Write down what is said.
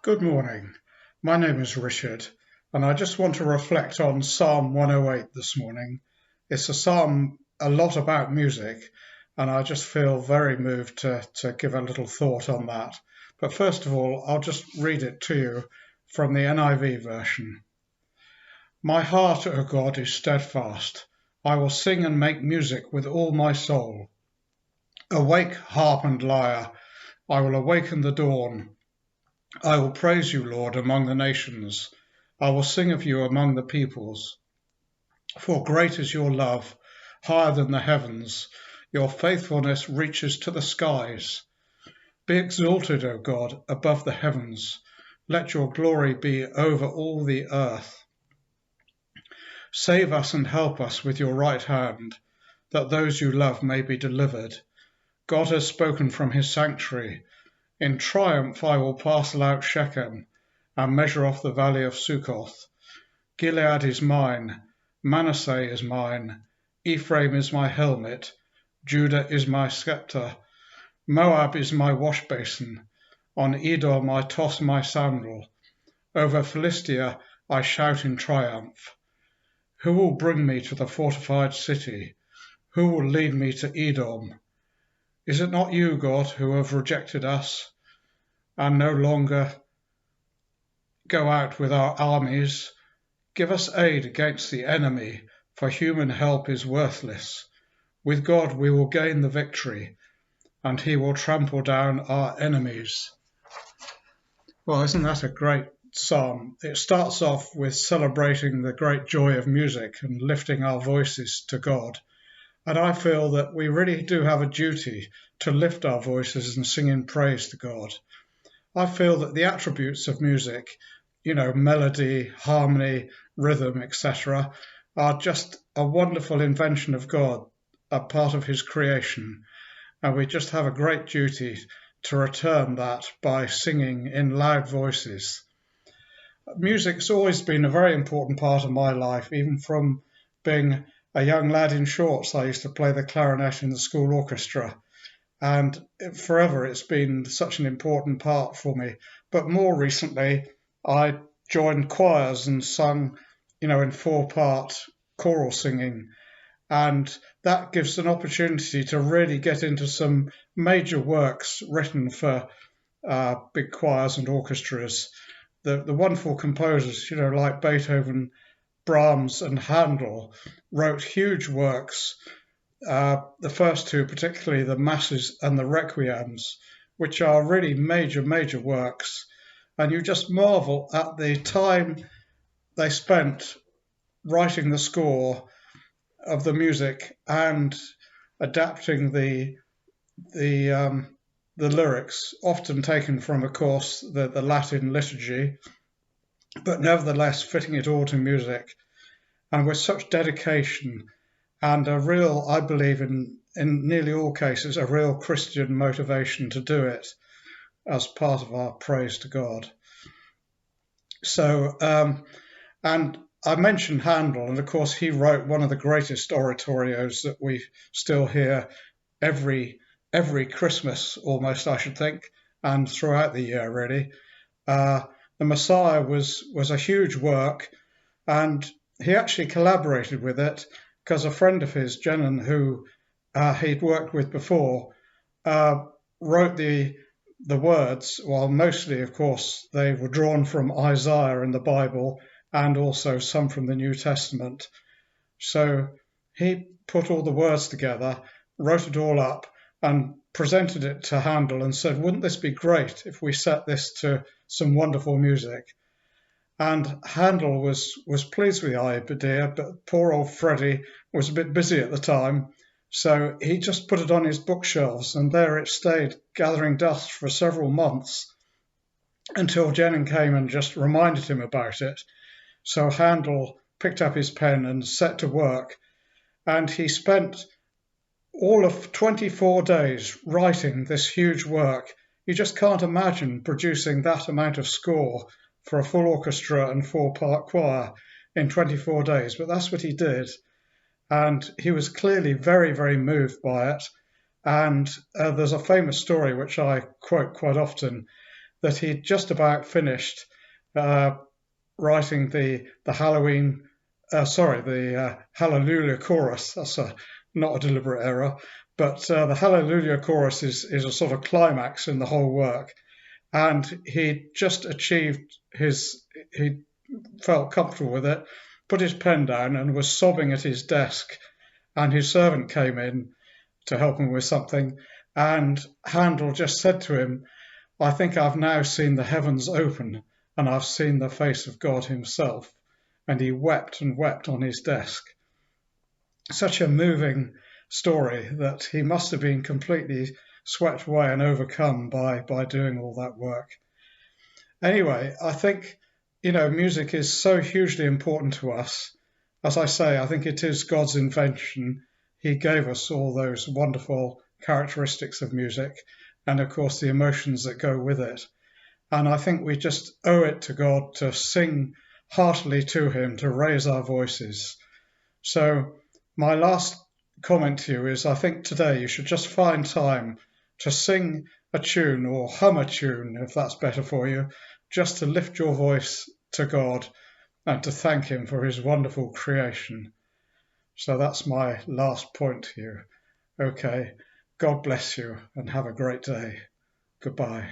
Good morning. My name is Richard, and I just want to reflect on Psalm 108 this morning. It's a psalm a lot about music, and I just feel very moved to give a little thought on that. But first of all, I'll just read it to you from the NIV version. My heart, O God, is steadfast. I will sing and make music with all my soul. Awake, harp and lyre. I will awaken the dawn. I will praise you, Lord, among the nations. I will sing of you among the peoples. For great is your love, higher than the heavens. Your faithfulness reaches to the skies. Be exalted, O God, above the heavens. Let your glory be over all the earth. Save us and help us with your right hand, that those you love may be delivered. God has spoken from his sanctuary. In triumph I will parcel out Shechem and measure off the valley of Succoth. Gilead is mine, Manasseh is mine, Ephraim is my helmet, Judah is my scepter, Moab is my wash basin, on Edom I toss my sandal, over Philistia I shout in triumph. Who will bring me to the fortified city? Who will lead me to Edom? Is it not you, God, who have rejected us and no longer go out with our armies? Give us aid against the enemy, for human help is worthless. With God we will gain the victory, and he will trample down our enemies. Well, isn't that a great psalm? It starts off with celebrating the great joy of music and lifting our voices to God. And I feel that we really do have a duty to lift our voices and sing in praise to God. I feel that the attributes of music, melody, harmony, rhythm, etc., are just a wonderful invention of God, a part of his creation. And we just have a great duty to return that by singing in loud voices. Music's always been a very important part of my life, even from being a young lad in shorts. I used to play the clarinet in the school orchestra, and forever it's been such an important part for me. But more recently, I joined choirs and sung, in four-part choral singing, and that gives an opportunity to really get into some major works written for big choirs and orchestras. The wonderful composers, like Beethoven, Brahms and Handel, wrote huge works, the first two particularly the Masses and the Requiems, which are really major, major works. And you just marvel at the time they spent writing the score of the music and adapting the lyrics, often taken from, of course, the Latin liturgy, but nevertheless fitting it all to music, and with such dedication and a real, I believe in nearly all cases, a real Christian motivation to do it as part of our praise to God. So, and I mentioned Handel, and of course he wrote one of the greatest oratorios that we still hear every Christmas, almost, I should think, and throughout the year, really. The Messiah was a huge work, and he actually collaborated with it because a friend of his, Jenon, who he'd worked with before, wrote the words. Well, mostly, of course, they were drawn from Isaiah in the Bible and also some from the New Testament. So he put all the words together, wrote it all up, and presented it to Handel and said, wouldn't this be great if we set this to some wonderful music? And Handel was pleased with the idea, but poor old Freddie was a bit busy at the time, so he just put it on his bookshelves, and there it stayed, gathering dust for several months, until Jenon came and just reminded him about it. So Handel picked up his pen and set to work, and he spent all of 24 days writing this huge work. You just can't imagine producing that amount of score for a full orchestra and four-part choir in 24 days, but that's what he did. And he was clearly very, very moved by it. And there's a famous story which I quote quite often, that he'd just about finished writing the Hallelujah chorus. That's not a deliberate error, but the Hallelujah chorus is a sort of climax in the whole work. And he just achieved he felt comfortable with it, put his pen down and was sobbing at his desk. And his servant came in to help him with something. And Handel just said to him, I think I've now seen the heavens open and I've seen the face of God himself. And he wept and wept on his desk. Such a moving story that he must have been completely swept away and overcome by doing all that work. Anyway, I think, music is so hugely important to us. As I say, I think it is God's invention. He gave us all those wonderful characteristics of music and, of course, the emotions that go with it. And I think we just owe it to God to sing heartily to him, to raise our voices. So my last comment to you is I think today you should just find time to sing a tune or hum a tune, if that's better for you, just to lift your voice to God and to thank him for his wonderful creation. So that's my last point to you. Okay, God bless you and have a great day. Goodbye.